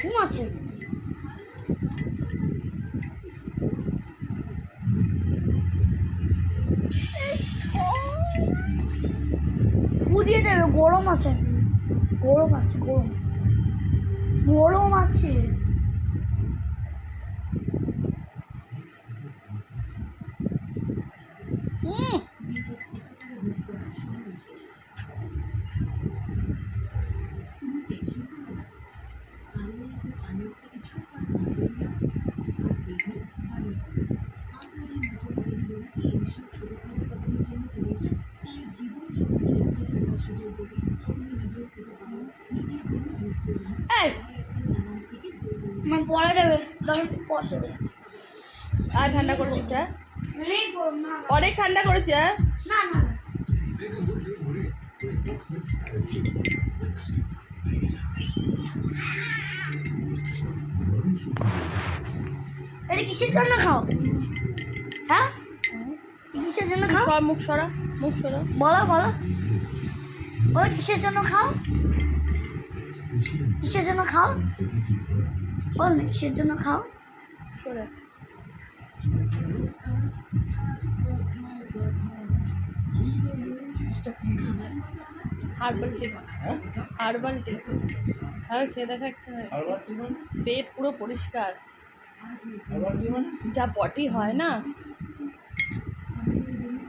ঘুম আছে। ফু দিয়ে দেবে, গরম আছে, গরম আছে, গরম গরম আছে। আমার পড়া যাবে, 10 মিনিট পর দেবে। আর ঠান্ডা করে দিচ্ছে, অনেক ঠান্ডা করেছে। না না এটা কিসের জন্য খাও? হ্যাঁ কিসের জন্য খাও? মুখ সরা, মুখ সরা, বলো বলো, ওই কিসের জন্য খাও? কিসের জন্য খাও? বল না কিসের জন্য খাও? সরা। Herbal tea, herbal tea. হ্যাঁ খেয়ে দেখাচ্ছে না, পেট পুরো পরিষ্কার, যা পটি হয় না